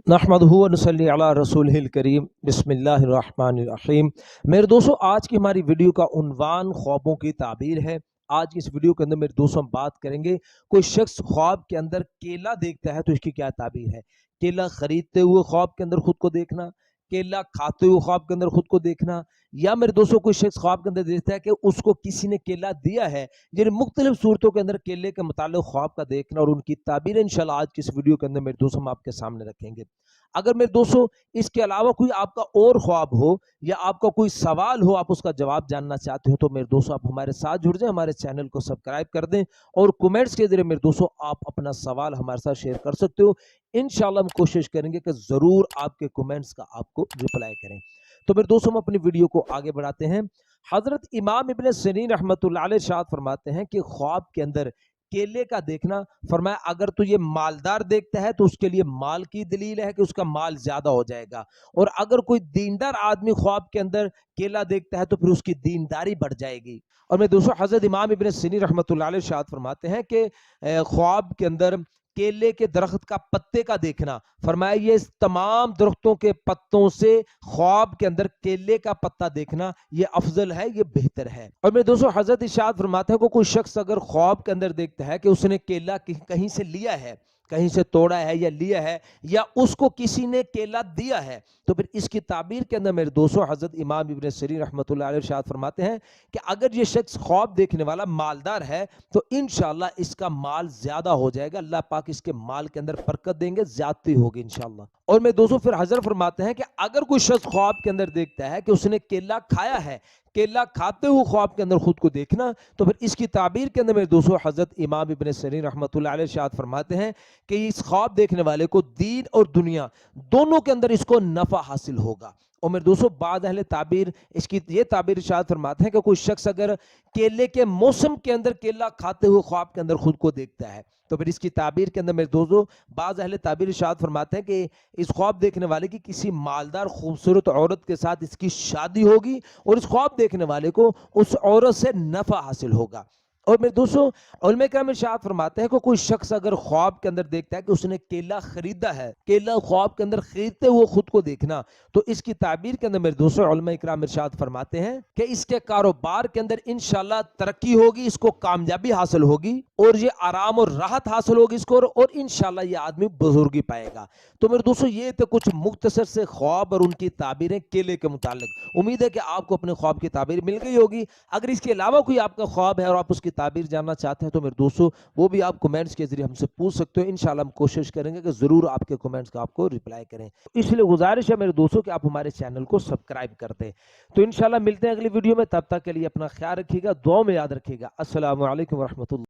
نحمدہ و نصلی علی رسولہ الکریم بسم اللہ الرحمن الرحیم۔ میرے دوستوں، آج کی ہماری ویڈیو کا عنوان خوابوں کی تعبیر ہے۔ آج کی اس ویڈیو کے اندر میرے دوستوں ہم بات کریں گے، کوئی شخص خواب کے اندر کیلا دیکھتا ہے تو اس کی کیا تعبیر ہے۔ کیلا خریدتے ہوئے خواب کے اندر خود کو دیکھنا، کیلا کھاتے ہوئے خواب کے اندر خود کو دیکھنا، یا میرے دوستوں کوئی شخص خواب کے اندر دیکھتا ہے کہ اس کو کسی نے کیلا دیا ہے، یعنی مختلف صورتوں کے اندر کیلے کے متعلق خواب کا دیکھنا اور ان کی تعبیر انشاءاللہ آج کی اس ویڈیو کے اندر میرے دوستوں ہم آپ کے سامنے رکھیں گے۔ اگر میرے دوستوں اس کے علاوہ کوئی آپ کا اور خواب ہو یا آپ کا کوئی سوال ہو، آپ اس کا جواب جاننا چاہتے ہو، تو میرے دوستوں آپ ہمارے ساتھ جڑ جائیں، ہمارے چینل کو سبسکرائب کر دیں اور کومنٹس کے ذریعے میرے دوستوں آپ اپنا سوال ہمارے ساتھ شیئر کر سکتے ہو۔ انشاءاللہ ہم کوشش کریں گے کہ ضرور آپ کے کومنٹس کا آپ کو رپلائی کریں۔ تو میرے دوستوں ہم اپنی ویڈیو کو آگے بڑھاتے ہیں۔ حضرت امام ابن سیرین رحمۃ اللہ علیہ ارشاد فرماتے ہیں کہ خواب کے اندر کیلے کا دیکھنا، فرمایا اگر تو یہ مالدار دیکھتا ہے تو اس کے لیے مال کی دلیل ہے کہ اس کا مال زیادہ ہو جائے گا، اور اگر کوئی دیندار آدمی خواب کے اندر کیلا دیکھتا ہے تو پھر اس کی دینداری بڑھ جائے گی۔ اور میں دوستوں حضرت امام ابن سیرین رحمۃ اللہ علیہ ارشاد فرماتے ہیں کہ خواب کے اندر کیلے کے درخت کا پتے کا دیکھنا، فرمایا یہ تمام درختوں کے پتوں سے خواب کے اندر کیلے کا پتا دیکھنا یہ افضل ہے، یہ بہتر ہے۔ اور میرے دوستوں حضرت ارشاد فرماتے ہیں کہ کوئی شخص اگر خواب کے اندر دیکھتا ہے کہ اس نے کیلا کہیں سے لیا ہے، کہیں سے توڑا ہے یا لیا ہے، یا اس کو کسی نے کیلا دیا ہے، تو پھر اس کی تعبیر کے اندر میرے دوستوں حضرت امام ابن سیرین رحمۃ اللہ علیہ ارشاد فرماتے ہیں کہ اگر یہ شخص خواب دیکھنے والا مالدار ہے تو انشاءاللہ اس کا مال زیادہ ہو جائے گا، اللہ پاک اس کے مال کے اندر برکت دیں گے، زیادتی ہوگی انشاءاللہ۔ اور میں دوستوں پھر حضرت فرماتے ہیں کہ اگر کوئی شخص خواب کے اندر دیکھتا ہے کہ اس نے کیلا کھایا ہے، کیلا کھاتے ہوئے خواب کے اندر خود کو دیکھنا، تو پھر اس کی تعبیر کے اندر میرے دوستوں حضرت امام ابن سیرین رحمۃ اللہ علیہ ارشاد فرماتے ہیں کہ اس خواب دیکھنے والے کو دین اور دنیا دونوں کے اندر اس کو نفع حاصل ہوگا۔ اور میرے دوستوں بعض اہل تعبیر اس کی یہ تعبیر ارشاد فرماتے ہیں کہ کوئی شخص اگر کیلے کے موسم کے اندر کیلا کھاتے ہوئے خواب کے اندر خود کو دیکھتا ہے تو پھر اس کی تعبیر کے اندر میرے دوستوں بعض اہل تعبیر ارشاد فرماتے ہیں کہ اس خواب دیکھنے والے کی کسی مالدار خوبصورت عورت کے ساتھ اس کی شادی ہوگی اور اس خواب دیکھنے والے کو اس عورت سے نفع حاصل ہوگا۔ اور میرے دوستوں علماء کرام ارشاد فرماتے ہیں کہ کوئی شخص اگر خواب کے اندر دیکھتا ہے کہ اس نے کیلا خریدا ہے، کیلا خواب کے اندر خریدتے ہوئے خود کو دیکھنا، تو اس کی تعبیر کے اندر میرے دوستوں علماء کرام ارشاد فرماتے ہیں کہ اس کے کاروبار کے اندر انشاءاللہ ترقی ہوگی، اس کو کامیابی حاصل ہوگی اور یہ آرام اور راحت حاصل ہوگی اس کو، اور انشاءاللہ یہ آدمی بزرگی پائے گا۔ تو میرے دوستوں یہ تو کچھ مختصر سے خواب اور ان کی تعبیریں کیلے کے متعلق۔ امید ہے کہ آپ کو اپنے خواب کی تعبیر مل گئی ہوگی۔ اگر اس کے علاوہ کوئی آپ کا خواب ہے اور آپ اس کی تعبیر جاننا چاہتے ہیں تو میرے دوستوں وہ بھی آپ کومنٹس کے ذریعے ہم سے پوچھ سکتے ہو، انشاءاللہ ہم کوشش کریں گے کہ ضرور آپ کے کومنٹس کا آپ کو رپلائی کریں۔ اس لیے گزارش ہے میرے دوستوں کہ آپ ہمارے چینل کو سبسکرائب کر دیں۔ تو انشاءاللہ ملتے ہیں اگلی ویڈیو میں، تب تک کے لیے اپنا خیال رکھیے گا، دعاؤں میں یاد رکھیے گا۔ السلام علیکم ورحمۃ اللہ۔